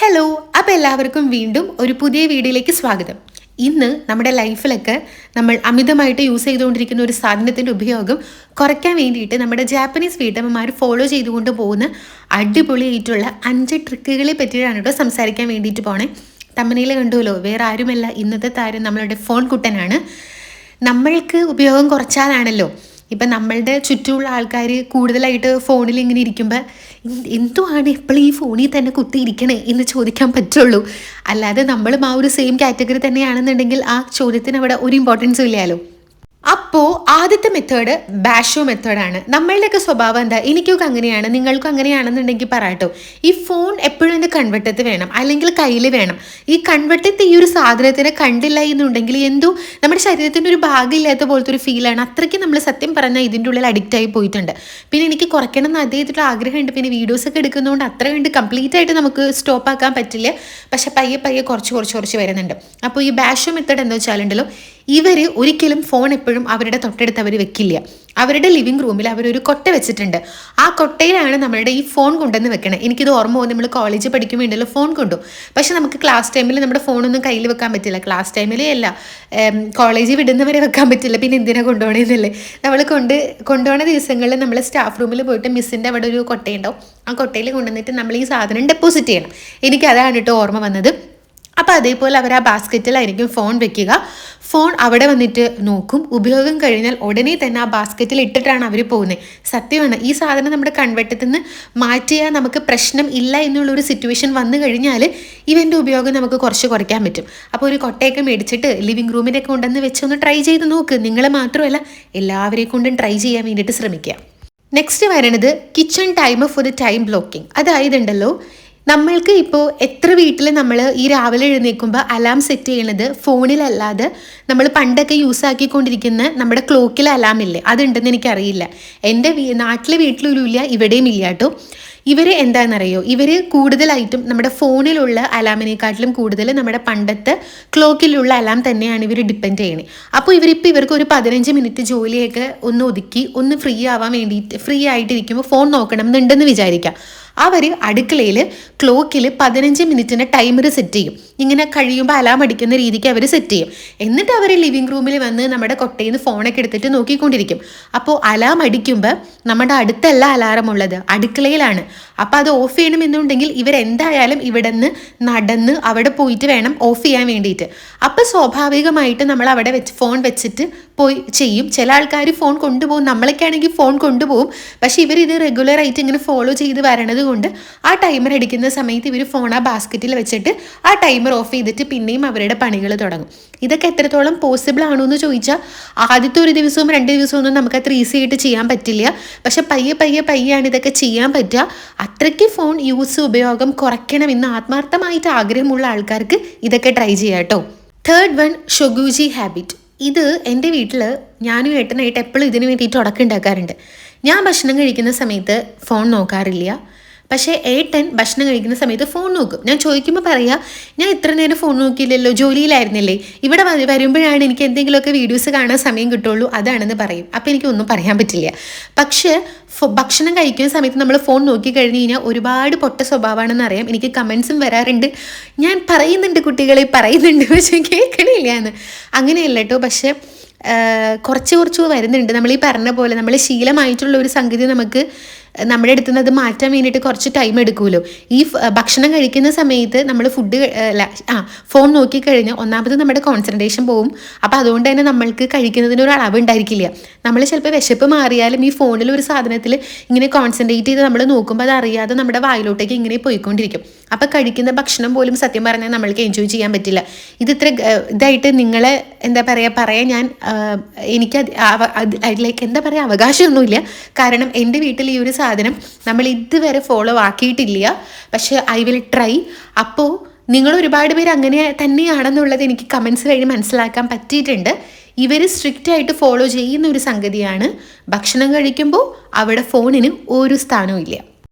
Hello, അപ്പോൾ എല്ലാവർക്കും വീണ്ടും ഒരു പുതിയ വീഡിയോയിലേക്ക് സ്വാഗതം. ഇന്ന് നമ്മുടെ ലൈഫിലൊക്കെ നമ്മൾ അമിതമായിട്ട് യൂസ് ചെയ്തുകൊണ്ടിരിക്കുന്ന ഒരു സാധനത്തിൻ്റെ ഉപയോഗം കുറയ്ക്കാൻ വേണ്ടിയിട്ട് നമ്മുടെ ജാപ്പനീസ് വീട്ടമ്മമാർ ഫോളോ ചെയ്തുകൊണ്ട് പോകുന്ന അടിപൊളിയായിട്ടുള്ള 5 ട്രിക്കുകളെ പറ്റിയാണ് കേട്ടോ സംസാരിക്കാൻ വേണ്ടിയിട്ട് പോണേ. തമ്മനയിൽ കണ്ടുവല്ലോ, വേറെ ആരുമല്ല, ഇന്നത്തെ താരം നമ്മളുടെ ഫോൺ കുട്ടനാണ്. നമ്മൾക്ക് ഉപയോഗം കുറച്ചാലാണല്ലോ ഇപ്പം നമ്മളുടെ ചുറ്റുമുള്ള ആൾക്കാർ കൂടുതലായിട്ട് ഫോണിൽ ഇങ്ങനെ ഇരിക്കുമ്പോൾ എന്തുവാണ് എപ്പോഴും ഈ ഫോണിൽ തന്നെ കുത്തിയിരിക്കണേ എന്ന് ചോദിക്കാൻ പറ്റുള്ളൂ. അല്ലാതെ നമ്മളും ആ ഒരു സെയിം കാറ്റഗറി തന്നെയാണെന്നുണ്ടെങ്കിൽ ആ ചോദ്യത്തിന് അവിടെ ഒരു ഇമ്പോർട്ടൻസും ഇല്ലല്ലോ. അപ്പോൾ ആദ്യത്തെ മെത്തേഡ് ബാഷോ മെത്തേഡാണ്. നമ്മളുടെയൊക്കെ സ്വഭാവം എന്താ, എനിക്കൊക്കെ അങ്ങനെയാണ്, നിങ്ങൾക്കും അങ്ങനെയാണെന്നുണ്ടെങ്കിൽ പറയട്ടോ. ഈ ഫോൺ എപ്പോഴും എൻ്റെ കൺവെട്ടത്ത് വേണം, അല്ലെങ്കിൽ കയ്യിൽ വേണം. ഈ കൺവെട്ടത്ത് ഈ ഒരു സാധനത്തിനെ കണ്ടില്ല എന്നുണ്ടെങ്കിൽ എന്തോ നമ്മുടെ ശരീരത്തിൻ്റെ ഒരു ഭാഗമില്ലാത്ത പോലത്തെ ഒരു ഫീലാണ്. അത്രയ്ക്ക് നമ്മൾ സത്യം പറഞ്ഞാൽ ഇതിൻ്റെ ഉള്ളിൽ അഡിക്റ്റായി പോയിട്ടുണ്ട്. പിന്നെ എനിക്ക് കുറയ്ക്കണം എന്ന് അദ്ദേഹത്തിൻ്റെ ആഗ്രഹമുണ്ട്. പിന്നെ വീഡിയോസൊക്കെ എടുക്കുന്നതുകൊണ്ട് അത്ര കണ്ട് കംപ്ലീറ്റ് ആയിട്ട് നമുക്ക് സ്റ്റോപ്പ് ആക്കാൻ പറ്റില്ല. പക്ഷെ പയ്യെ പയ്യെ കുറച്ച് വരുന്നുണ്ട്. അപ്പോൾ ഈ ബാഷോ മെത്തേഡ് എന്താ വെച്ചാലുണ്ടല്ലോ, ഇവർ ഒരിക്കലും ഫോൺ എപ്പോഴും അവരുടെ തൊട്ടടുത്ത് അവർ വെക്കില്ല. അവരുടെ ലിവിങ് റൂമിൽ അവരൊരു കൊട്ട വെച്ചിട്ടുണ്ട്. ആ കൊട്ടയിലാണ് നമ്മളുടെ ഈ ഫോൺ കൊണ്ടുവന്ന് വെക്കണത്. എനിക്കിത് ഓർമ്മ പോകും, നമ്മൾ കോളേജിൽ പഠിക്കുമ്പോൾ ഉണ്ടല്ലോ ഫോൺ കൊണ്ടു. പക്ഷെ നമുക്ക് ക്ലാസ് ടൈമിൽ നമ്മുടെ ഫോണൊന്നും കയ്യിൽ വെക്കാൻ പറ്റില്ല. ക്ലാസ് ടൈമിലേ അല്ല, കോളേജിൽ വിടുന്നവരെ വെക്കാൻ പറ്റില്ല. പിന്നെ എന്തിനാ കൊണ്ടുപോകണമെന്നല്ലേ. നമ്മൾ കൊണ്ടുപോകുന്ന ദിവസങ്ങളിൽ നമ്മൾ സ്റ്റാഫ് റൂമിൽ പോയിട്ട് മിസ്സിൻ്റെ അവിടെ ഒരു കൊട്ടയുണ്ടാവും. ആ കൊട്ടയിൽ കൊണ്ടുവന്നിട്ട് നമ്മൾ ഈ സാധനം ഡെപ്പോസിറ്റ് ചെയ്യണം. എനിക്കതാണ് കേട്ടോ ഓർമ്മ വന്നത്. അപ്പോൾ അതേപോലെ അവർ ആ ബാസ്ക്കറ്റിലായിരിക്കും ഫോൺ വെക്കുക. ഫോൺ അവിടെ വന്നിട്ട് നോക്കും. ഉപയോഗം കഴിഞ്ഞാൽ ഉടനെ തന്നെ ആ ബാസ്ക്കറ്റിൽ ഇട്ടിട്ടാണ് അവർ പോകുന്നത്. സത്യമാണ്, ഈ സാധനം നമ്മുടെ കൺവെട്ടത്തിൽ നിന്ന് മാറ്റിയാൽ നമുക്ക് പ്രശ്നം ഇല്ല എന്നുള്ളൊരു സിറ്റുവേഷൻ വന്നു കഴിഞ്ഞാൽ ഇവൻ്റെ ഉപയോഗം നമുക്ക് കുറച്ച് കുറയ്ക്കാൻ പറ്റും. അപ്പോൾ ഒരു കൊട്ടയൊക്കെ മേടിച്ചിട്ട് ലിവിങ് റൂമിലൊക്കെ കൊണ്ടുവന്ന് വെച്ചൊന്ന് ട്രൈ ചെയ്ത് നോക്ക്. നിങ്ങൾ മാത്രമല്ല, എല്ലാവരെയും കൊണ്ടും ട്രൈ ചെയ്യാൻ വേണ്ടിയിട്ട് ശ്രമിക്കുക. നെക്സ്റ്റ് വരുന്നത് kitchen timer for the time blocking. അതായത് ഉണ്ടല്ലോ, നമ്മൾക്ക് ഇപ്പോൾ എത്ര വീട്ടിൽ നമ്മൾ ഈ രാവിലെ എഴുന്നേൽക്കുമ്പോൾ അലാം സെറ്റ് ചെയ്യണത് ഫോണിലല്ലാതെ നമ്മൾ പണ്ടൊക്കെ യൂസ് ആക്കിക്കൊണ്ടിരിക്കുന്ന നമ്മുടെ ക്ലോക്കിൽ അലാം ഇല്ലേ, അതുണ്ടെന്ന് എനിക്കറിയില്ല. എൻ്റെ നാട്ടിലെ വീട്ടിലും ഇല്ല, ഇവിടെയും ഇല്ല കേട്ടോ. ഇവർ എന്താണെന്നറിയോ, ഇവർ കൂടുതലായിട്ടും നമ്മുടെ ഫോണിലുള്ള അലാമിനെക്കാട്ടിലും കൂടുതൽ നമ്മുടെ പണ്ടത്തെ ക്ലോക്കിലുള്ള അലാം തന്നെയാണ് ഇവർ ഡിപ്പെൻഡ് ചെയ്യണേ. അപ്പോൾ ഇവർക്ക് ഒരു 15 മിനിറ്റ് ജോലിയൊക്കെ ഒന്ന് ഒതുക്കി ഒന്ന് ഫ്രീ ആവാൻ വേണ്ടിയിട്ട്, ഫ്രീ ആയിട്ടിരിക്കുമ്പോൾ ഫോൺ നോക്കണം എന്നുണ്ടെന്ന് വിചാരിക്കാം. അവർ അടുക്കളയിൽ ക്ലോക്കിൽ 15 മിനിറ്റിന് ടൈമർ സെറ്റ് ചെയ്യും. ഇങ്ങനെ കഴിയുമ്പോൾ അലാം അടിക്കുന്ന രീതിക്ക് അവർ സെറ്റ് ചെയ്യും. എന്നിട്ട് അവർ ലിവിങ് റൂമിൽ വന്ന് നമ്മുടെ കൊട്ടയിൽ നിന്ന് ഫോണൊക്കെ എടുത്തിട്ട് നോക്കിക്കൊണ്ടിരിക്കും. അപ്പോൾ അലാം അടിക്കുമ്പോൾ നമ്മുടെ അടുത്തല്ല അലാറം ഉള്ളത്, അടുക്കളയിലാണ്. അപ്പോൾ അത് ഓഫ് ചെയ്യണമെന്നുണ്ടെങ്കിൽ ഇവരെന്തായാലും ഇവിടെ നിന്ന് നടന്ന് അവിടെ പോയിട്ട് വേണം ഓഫ് ചെയ്യാൻ വേണ്ടിയിട്ട്. അപ്പോൾ സ്വാഭാവികമായിട്ട് നമ്മൾ അവിടെ ഫോൺ വെച്ചിട്ട് പോയി ചെയ്യും. ചില ആൾക്കാർ ഫോൺ കൊണ്ടുപോകും, നമ്മളൊക്കെ ആണെങ്കിൽ ഫോൺ കൊണ്ടുപോകും. പക്ഷെ ഇവരിത് റെഗുലറായിട്ട് ഇങ്ങനെ ഫോളോ ചെയ്ത് വരണത് കൊണ്ട് ആ ടൈമർ അടിക്കുന്ന സമയത്ത് ഇവർ ഫോൺ ആ ബാസ്ക്കറ്റിൽ വെച്ചിട്ട് ആ ടൈമർ ഓഫ് ചെയ്തിട്ട് പിന്നെയും അവരുടെ പണികൾ തുടങ്ങും. ഇതൊക്കെ എത്രത്തോളം പോസിബിൾ ആണോ എന്ന് ചോദിച്ചാൽ ആദ്യത്തെ ഒരു ദിവസവും 2 ദിവസവും ഒന്നും നമുക്ക് അത്ര ഈസി ആയിട്ട് ചെയ്യാൻ പറ്റില്ല. പക്ഷെ പയ്യാണ് ഇതൊക്കെ ചെയ്യാൻ പറ്റുക. അത്രയ്ക്ക് ഫോൺ ഉപയോഗം കുറയ്ക്കണമെന്ന് ആത്മാർത്ഥമായിട്ട് ആഗ്രഹമുള്ള ആൾക്കാർക്ക് ഇതൊക്കെ ട്രൈ ചെയ്യാം കേട്ടോ. തേർഡ് വൺ, ഷൊഗൂജി ഹാബിറ്റ്. ഇത് എൻ്റെ വീട്ടിൽ ഞാനും ഏട്ടനായിട്ട് എപ്പോഴും ഇതിന് വേണ്ടിയിട്ട് ഉടക്കുണ്ടാക്കാറുണ്ട്. ഞാൻ ഭക്ഷണം കഴിക്കുന്ന സമയത്ത് ഫോൺ നോക്കാറില്ല. പക്ഷേ ഏട്ടൻ ഭക്ഷണം കഴിക്കുന്ന സമയത്ത് ഫോൺ നോക്കും. ഞാൻ ചോദിക്കുമ്പോൾ പറയാം, ഞാൻ ഇത്ര നേരം ഫോൺ നോക്കിയില്ലല്ലോ, ജോലിയിലായിരുന്നില്ലേ, ഇവിടെ വരുമ്പോഴാണ് എനിക്ക് എന്തെങ്കിലുമൊക്കെ വീഡിയോസ് കാണാൻ സമയം കിട്ടുള്ളൂ, അതാണെന്ന് പറയും. അപ്പോൾ എനിക്കൊന്നും പറയാൻ പറ്റില്ല. പക്ഷേ ഭക്ഷണം കഴിക്കുന്ന സമയത്ത് നമ്മൾ ഫോൺ നോക്കിക്കഴിഞ്ഞ് കഴിഞ്ഞാൽ ഒരുപാട് പൊട്ട സ്വഭാവമാണെന്ന് അറിയാം. എനിക്ക് കമൻസും വരാറുണ്ട്, ഞാൻ പറയുന്നുണ്ട് കുട്ടികളെ പറയുന്നുണ്ട്, പക്ഷേ കേൾക്കണില്ല എന്ന്. അങ്ങനെയല്ല കേട്ടോ. പക്ഷേ കുറച്ച് വരുന്നുണ്ട്. നമ്മൾ ഈ പറഞ്ഞ പോലെ നമ്മൾ ശീലമായിട്ടുള്ള ഒരു സംഗതി നമുക്ക് നമ്മുടെ അടുത്ത് നിന്ന് അത് മാറ്റാൻ വേണ്ടിയിട്ട് കുറച്ച് ടൈം എടുക്കുമല്ലോ. ഈ ഭക്ഷണം കഴിക്കുന്ന സമയത്ത് നമ്മൾ ഫോൺ നോക്കിക്കഴിഞ്ഞാൽ ഒന്നാമത് നമ്മുടെ കോൺസെൻട്രേഷൻ പോവും. അപ്പോൾ അതുകൊണ്ട് തന്നെ നമ്മൾക്ക് കഴിക്കുന്നതിന് ഒരു അളവ് ഉണ്ടായിരിക്കില്ല. നമ്മൾ ചിലപ്പോൾ വിശപ്പ് മാറിയാലും ഈ ഫോണിൽ ഒരു സാധനത്തിൽ ഇങ്ങനെ കോൺസെൻട്രേറ്റ് ചെയ്ത് നമ്മൾ നോക്കുമ്പോൾ അത് അറിയാതെ നമ്മുടെ വായിലോട്ടേക്ക് ഇങ്ങനെ പോയിക്കൊണ്ടിരിക്കും. അപ്പോൾ കഴിക്കുന്ന ഭക്ഷണം പോലും സത്യം പറഞ്ഞാൽ നമ്മൾക്ക് എൻജോയ് ചെയ്യാൻ പറ്റില്ല. ഇത്ര ഇതായിട്ട് നിങ്ങളെ പറയാൻ ഞാൻ എനിക്ക് അവകാശമൊന്നുമില്ല. കാരണം എൻ്റെ വീട്ടിൽ ഈ ഒരു സാധനം നമ്മൾ ഇതുവരെ ഫോളോ ആക്കിയിട്ടില്ല. പക്ഷെ ഐ വിൽ ട്രൈ. അപ്പോൾ നിങ്ങൾ ഒരുപാട് പേര് അങ്ങനെ തന്നെയാണെന്നുള്ളത് എനിക്ക് കമൻസ് വഴി മനസ്സിലാക്കാൻ പറ്റിയിട്ടുണ്ട്. ഇവർ സ്ട്രിക്റ്റ് ആയിട്ട് ഫോളോ ചെയ്യുന്ന ഒരു സംഗതിയാണ്, ഭക്ഷണം കഴിക്കുമ്പോൾ അവിടെ ഫോണിന് ഒരു സ്ഥാനവും ഇല്ല.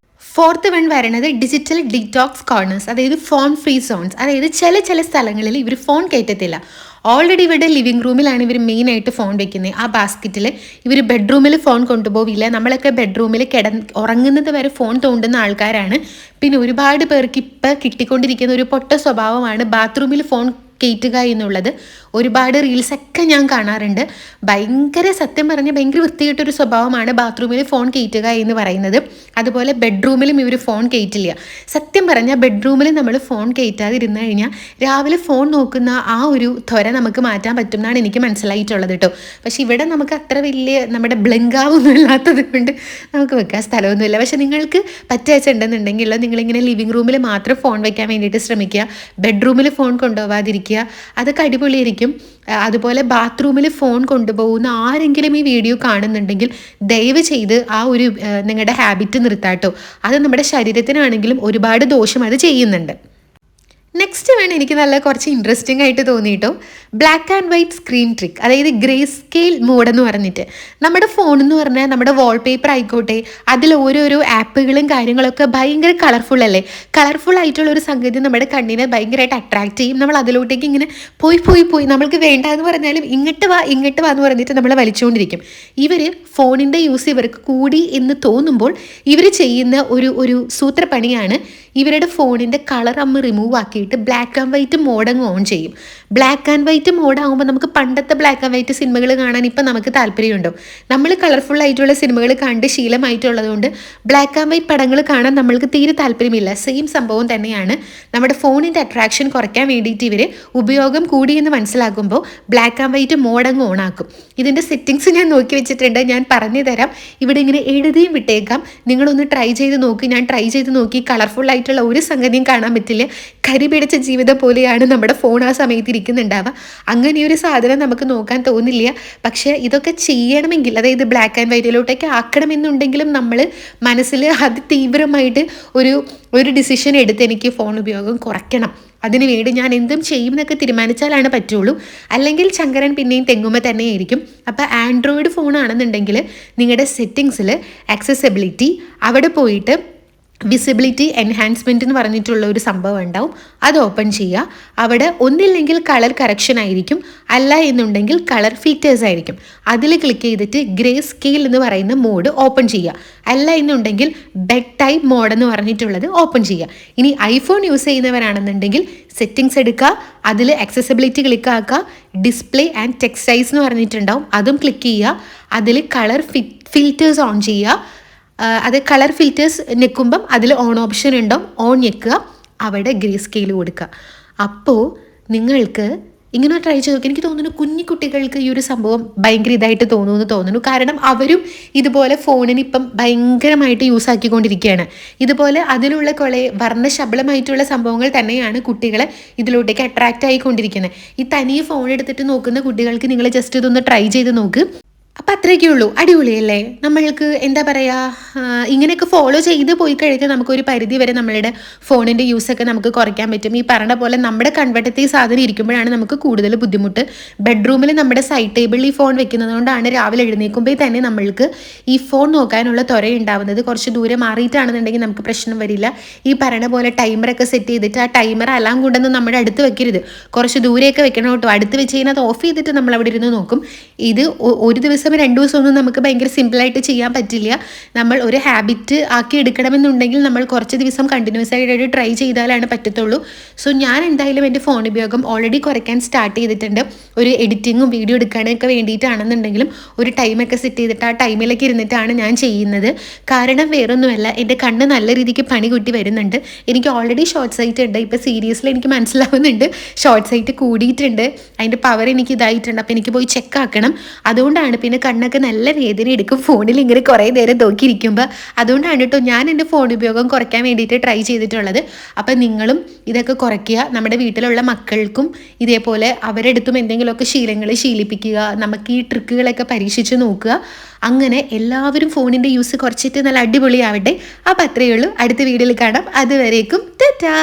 ഫോർത്ത് വൺ വരണത് ഡിജിറ്റൽ ഡീറ്റോക്സ് കോർണേഴ്സ്, അതായത് ഫോൺ ഫ്രീ സോൺസ്. അതായത് ചില സ്ഥലങ്ങളിൽ ഇവർ ഫോൺ കയറ്റത്തില്ല. ഓൾറെഡി ഇവിടെ ലിവിങ് റൂമിലാണ് ഇവർ മെയിനായിട്ട് ഫോൺ വെക്കുന്നത്. ആ ബാസ്ക്കറ്റിൽ ഇവർ ബെഡ്റൂമിൽ ഫോൺ കൊണ്ടുപോവില്ല. നമ്മളൊക്കെ ബെഡ്റൂമിൽ ഉറങ്ങുന്നത് വരെ ഫോൺ തോണ്ടുന്ന ആൾക്കാരാണ്. പിന്നെ ഒരുപാട് പേർക്ക് ഇപ്പം കിട്ടിക്കൊണ്ടിരിക്കുന്ന ഒരു പൊട്ട സ്വഭാവമാണ് ബാത്റൂമിൽ ഫോൺ കയറ്റുക എന്നുള്ളത്. ഒരുപാട് റീൽസൊക്കെ ഞാൻ കാണാറുണ്ട്. ഭയങ്കര സത്യം പറഞ്ഞാൽ ഭയങ്കര വൃത്തികെട്ടൊരു സ്വഭാവമാണ് ബാത്റൂമിൽ ഫോൺ കയറ്റുക എന്ന് പറയുന്നത്. അതുപോലെ ബെഡ്റൂമിലും ഇവർ ഫോൺ കയറ്റില്ല. സത്യം പറഞ്ഞാൽ ബെഡ്റൂമിൽ നമ്മൾ ഫോൺ കയറ്റാതിരുന്നു കഴിഞ്ഞാൽ രാവിലെ ഫോൺ നോക്കുന്ന ആ ഒരു ത്വര നമുക്ക് മാറ്റാൻ പറ്റും എന്നാണ് എനിക്ക് മനസ്സിലായിട്ടുള്ളത് കേട്ടോ. പക്ഷെ ഇവിടെ നമുക്ക് അത്ര വലിയ നമ്മുടെ ബ്ലങ്കാവൊന്നും ഇല്ലാത്തത് കൊണ്ട് നമുക്ക് വെക്കാൻ സ്ഥലമൊന്നുമില്ല. പക്ഷെ നിങ്ങൾക്ക് പറ്റുണ്ടെന്നുണ്ടെങ്കിൽ നിങ്ങളിങ്ങനെ ലിവിങ് റൂമിൽ മാത്രം ഫോൺ വെക്കാൻ വേണ്ടിയിട്ട് ശ്രമിക്കുക. ബെഡ്റൂമിൽ ഫോൺ കൊണ്ടുപോകാതിരിക്കുക. അതൊക്കെ അടിപൊളിയായിരിക്കും. അതുപോലെ ബാത്റൂമിൽ ഫോൺ കൊണ്ടുപോകുന്ന ആരെങ്കിലും ഈ വീഡിയോ കാണുന്നുണ്ടെങ്കിൽ ദയവ് ചെയ്ത് ആ ഒരു നിങ്ങളുടെ ഹാബിറ്റ് നിർത്താട്ടോ. അത് നമ്മുടെ ശരീരത്തിനാണെങ്കിലും ഒരുപാട് ദോഷം അത് ചെയ്യുന്നുണ്ട്. നെക്സ്റ്റ് വേണം എനിക്ക് നല്ല കുറച്ച് ഇൻട്രസ്റ്റിംഗ് ആയിട്ട് തോന്നിയിട്ടോ, black and white screen trick. അതായത് ഗ്രേ സ്കെയിൽ മോഡ് എന്ന് പറഞ്ഞിട്ട് നമ്മുടെ ഫോൺ എന്ന് പറഞ്ഞാൽ നമ്മുടെ വാൾപേപ്പർ ആയിക്കോട്ടെ, അതിൽ ഓരോരോ ആപ്പുകളും കാര്യങ്ങളൊക്കെ ഭയങ്കര കളർഫുൾ അല്ലേ. കളർഫുൾ ആയിട്ടുള്ള ഒരു സംഗതി നമ്മുടെ കണ്ണിനെ ഭയങ്കരമായിട്ട് അട്രാക്ട് ചെയ്യും. നമ്മൾ അതിലോട്ടേക്ക് ഇങ്ങനെ പോയി നമ്മൾക്ക് വേണ്ട എന്ന് പറഞ്ഞാലും ഇങ്ങോട്ട് വാ എന്ന് പറഞ്ഞിട്ട് നമ്മൾ വലിച്ചുകൊണ്ടിരിക്കും. ഇവർ ഫോണിൻ്റെ യൂസ് ഇവർക്ക് കൂടി എന്ന് തോന്നുമ്പോൾ ഇവർ ചെയ്യുന്ന ഒരു സൂത്രപ്പണിയാണ്, ഇവരുടെ ഫോണിൻ്റെ കളർ റിമൂവ് ആക്കിയിട്ട് ബ്ലാക്ക് ആൻഡ് വൈറ്റ് മോഡങ്ങ് ഓൺ ചെയ്യും. ബ്ലാക്ക് ആൻഡ് വൈറ്റ് മോഡാകുമ്പോൾ നമുക്ക് പണ്ടത്തെ ബ്ലാക്ക് ആൻഡ് വൈറ്റ് സിനിമകൾ കാണാൻ ഇപ്പം നമുക്ക് താല്പര്യമുണ്ടോ? നമ്മൾ കളർഫുൾ ആയിട്ടുള്ള സിനിമകൾ കണ്ട് ശീലമായിട്ടുള്ളത് കൊണ്ട് ബ്ലാക്ക് ആൻഡ് വൈറ്റ് പടങ്ങൾ കാണാൻ നമ്മൾക്ക് തീരെ താല്പര്യമില്ല. സെയിം സംഭവം തന്നെയാണ്. നമ്മുടെ ഫോണിൻ്റെ അട്രാക്ഷൻ കുറയ്ക്കാൻ വേണ്ടിയിട്ട് ഇവർ ഉപയോഗം കൂടിയെന്ന് മനസ്സിലാക്കുമ്പോൾ ബ്ലാക്ക് ആൻഡ് വൈറ്റ് മോഡങ്ങ് ഓൺ ആക്കും. ഇതിൻ്റെ സെറ്റിങ്സ് ഞാൻ നോക്കി വെച്ചിട്ടുണ്ട്, ഞാൻ പറഞ്ഞു തരാം. ഇവിടെ ഇങ്ങനെ എഴുതിയും വിട്ടേക്കാം, നിങ്ങളൊന്ന് ട്രൈ ചെയ്ത് നോക്കി. ഞാൻ ട്രൈ ചെയ്ത് നോക്കി, കളർഫുൾ ആയിട്ടുള്ള ഒരു സംഗതിയും കാണാൻ പറ്റില്ല. കരിപിടിച്ച ജീവിതം പോലെയാണ് നമ്മുടെ ഫോൺ ആ സമയത്ത് ഇരിക്കുന്നുണ്ടാവുക. അങ്ങനെയൊരു സാധനം നമുക്ക് നോക്കാൻ തോന്നില്ല. പക്ഷേ ഇതൊക്കെ ചെയ്യണമെങ്കിൽ, അതായത് ബ്ലാക്ക് ആൻഡ് വൈറ്റിലോട്ടൊക്കെ ആക്കണമെന്നുണ്ടെങ്കിലും നമ്മൾ മനസ്സിൽ തീവ്രമായിട്ട് ഒരു ഡിസിഷൻ എടുത്ത് എനിക്ക് ഫോൺ ഉപയോഗം കുറയ്ക്കണം, അതിന് വേണ്ടി ഞാൻ എന്തും ചെയ്യും എന്നൊക്കെ തീരുമാനിച്ചാലാണ് പറ്റുള്ളൂ. അല്ലെങ്കിൽ ചങ്കരൻ പിന്നെയും തെങ്ങുമ്പോൾ തന്നെയായിരിക്കും. അപ്പോൾ ആൻഡ്രോയിഡ് ഫോൺ ആണെന്നുണ്ടെങ്കിൽ നിങ്ങളുടെ സെറ്റിങ്സിൽ ആക്സസിബിലിറ്റി അവിടെ പോയിട്ട് വിസിബിലിറ്റി എൻഹാൻസ്മെൻറ്റ് എന്ന് പറഞ്ഞിട്ടുള്ള ഒരു സംഭവം ഉണ്ടാവും. അത് ഓപ്പൺ ചെയ്യുക. അവിടെ ഒന്നില്ലെങ്കിൽ കളർ കറക്ഷൻ ആയിരിക്കും, അല്ല എന്നുണ്ടെങ്കിൽ കളർ ഫിൽറ്റേഴ്സ് ആയിരിക്കും. അതിൽ ക്ലിക്ക് ചെയ്തിട്ട് ഗ്രേ സ്കെയിൽ എന്ന് പറയുന്ന മോഡ് ഓപ്പൺ ചെയ്യുക. അല്ല എന്നുണ്ടെങ്കിൽ ബെഡ് ടൈപ്പ് മോഡ് എന്ന് പറഞ്ഞിട്ടുള്ളത് ഓപ്പൺ ചെയ്യുക. ഇനി ഐഫോൺ യൂസ് ചെയ്യുന്നവരാണെന്നുണ്ടെങ്കിൽ സെറ്റിങ്സ് എടുക്കുക, അതിൽ ആക്സസിബിലിറ്റി ക്ലിക്ക് ആക്കുക, ഡിസ്പ്ലേ ആൻഡ് ടെക്സ്റ്റ് സൈസ് എന്ന് പറഞ്ഞിട്ടുണ്ടാവും, അതും ക്ലിക്ക് ചെയ്യുക. അതിൽ കളർ ഫിൽറ്റേഴ്സ് ഓൺ ചെയ്യുക. അത് കളർ ഫിൽറ്റേഴ്സ് ഞെക്കുമ്പം അതിൽ ഓൺ ഓപ്ഷൻ ഉണ്ടാവും, ഓൺ ഞെക്കുക, അവിടെ ഗ്രേ സ്കെയിൽ കൊടുക്കുക. അപ്പോൾ നിങ്ങൾക്ക് ഇങ്ങനെ ട്രൈ ചെയ്ത് നോക്കി. എനിക്ക് തോന്നുന്നു കുഞ്ഞു കുട്ടികൾക്ക് ഈ ഒരു സംഭവം ഭയങ്കര ഇതായിട്ട് തോന്നുന്നു. കാരണം അവരും ഇതുപോലെ ഫോണിന് ഇപ്പം ഭയങ്കരമായിട്ട് യൂസ് ആക്കിക്കൊണ്ടിരിക്കുകയാണ്. ഇതുപോലെ അതിലുള്ള കുറേ വർണ്ണശബളമായിട്ടുള്ള സംഭവങ്ങൾ തന്നെയാണ് കുട്ടികളെ ഇതിലോട്ടേക്ക് അട്രാക്റ്റ് ആയിക്കൊണ്ടിരിക്കുന്നത്. ഈ തനിയെ ഫോൺ എടുത്തിട്ട് നോക്കുന്ന കുട്ടികൾക്ക് നിങ്ങൾ ജസ്റ്റ് ഇതൊന്ന് ട്രൈ ചെയ്ത് നോക്ക്. അപ്പം അത്രയൊക്കെ ഉള്ളൂ. അടിപൊളിയല്ലേ? നമ്മൾക്ക് എന്താ പറയുക, ഇങ്ങനെയൊക്കെ ഫോളോ ചെയ്ത് പോയി കഴിഞ്ഞാൽ നമുക്കൊരു പരിധി വരെ നമ്മളുടെ ഫോണിൻ്റെ യൂസൊക്കെ നമുക്ക് കുറയ്ക്കാൻ പറ്റും. ഈ പറഞ്ഞ പോലെ നമ്മുടെ കൺവെട്ടത്തെ സാധനം ഇരിക്കുമ്പോഴാണ് നമുക്ക് കൂടുതൽ ബുദ്ധിമുട്ട്. ബെഡ്റൂമിൽ നമ്മുടെ സൈഡ് ടേബിളിൽ ഈ ഫോൺ വെക്കുന്നത് കൊണ്ടാണ് രാവിലെ എഴുന്നേൽക്കുമ്പോൾ തന്നെ നമ്മൾക്ക് ഈ ഫോൺ നോക്കാനുള്ള ത്വര ഉണ്ടാവുന്നത്. കുറച്ച് ദൂരെ മാറിയിട്ടാണെന്നുണ്ടെങ്കിൽ നമുക്ക് പ്രശ്നം വരില്ല. ഈ പറഞ്ഞ പോലെ ടൈമറൊക്കെ സെറ്റ് ചെയ്തിട്ട് ആ ടൈമർ അലാം കൊണ്ടൊന്നും നമ്മുടെ അടുത്ത് വെക്കരുത്, കുറച്ച് ദൂരെയൊക്കെ വെക്കണം കേട്ടോ. അടുത്ത് വെച്ച് കഴിഞ്ഞാൽ അത് ഓഫ് ചെയ്തിട്ട് നമ്മൾ അവിടെ ഇരുന്ന് നോക്കും. ഇത് ഒരു ദിവസം 2 ദിവസമൊന്നും നമുക്ക് ഭയങ്കര സിമ്പിളായിട്ട് ചെയ്യാൻ പറ്റില്ല. നമ്മൾ ഒരു ഹാബിറ്റ് ആക്കി എടുക്കണമെന്നുണ്ടെങ്കിൽ നമ്മൾ കുറച്ച് ദിവസം കണ്ടിന്യൂസ് ആയിട്ട് ട്രൈ ചെയ്താലാണ് പറ്റത്തുള്ളൂ. സോ ഞാൻ എന്തായാലും എൻ്റെ ഫോൺ ഉപയോഗം ഓൾറെഡി കുറയ്ക്കാൻ സ്റ്റാർട്ട് ചെയ്തിട്ടുണ്ട്. ഒരു എഡിറ്റിങ്ങും വീഡിയോ എടുക്കാനൊക്കെ വേണ്ടിയിട്ടാണെന്നുണ്ടെങ്കിലും ഒരു ടൈമൊക്കെ സെറ്റ് ചെയ്തിട്ട് ആ ടൈമിലൊക്കെ ഇരുന്നിട്ടാണ് ഞാൻ ചെയ്യുന്നത്. കാരണം വേറൊന്നുമല്ല, എൻ്റെ കണ്ണ് നല്ല രീതിക്ക് പണി കൂട്ടി വരുന്നുണ്ട്. എനിക്ക് ഓൾറെഡി ഷോർട്ട് സൈറ്റ് ഉണ്ട്. ഇപ്പോൾ സീരിയസ്ലി എനിക്ക് മനസ്സിലാവുന്നുണ്ട് ഷോർട്ട് സൈറ്റ് കൂടിയിട്ടുണ്ട്, അതിൻ്റെ പവർ എനിക്ക് ഇതായിട്ടുണ്ട്. അപ്പോൾ എനിക്ക് പോയി ചെക്ക് ആക്കണം. അതുകൊണ്ടാണ്. പിന്നെ കണ്ണൊക്കെ നല്ല വേദന എടുക്കും ഫോണിൽ ഇങ്ങനെ കുറേ നേരം നോക്കിയിരിക്കുമ്പോൾ. അതുകൊണ്ടാണ് കേട്ടോ ഞാൻ എൻ്റെ ഫോൺ ഉപയോഗം കുറയ്ക്കാൻ വേണ്ടിയിട്ട് ട്രൈ ചെയ്തിട്ടുള്ളത്. അപ്പം നിങ്ങളും ഇതൊക്കെ കുറയ്ക്കുക. നമ്മുടെ വീട്ടിലുള്ള മക്കൾക്കും ഇതേപോലെ അവരെടുത്തും എന്തെങ്കിലുമൊക്കെ ശീലങ്ങൾ ശീലിപ്പിക്കുക. നമുക്ക് ഈ ട്രിക്കുകളൊക്കെ പരീക്ഷിച്ച് നോക്കുക. അങ്ങനെ എല്ലാവരും ഫോണിൻ്റെ യൂസ് കുറച്ചിട്ട് നല്ല അടിപൊളിയാവട്ടെ. അപ്പം അത്രയേ ഉള്ളൂ. അടുത്ത വീഡിയോയിൽ കാണാം. അതുവരേക്കും ടാറ്റാ.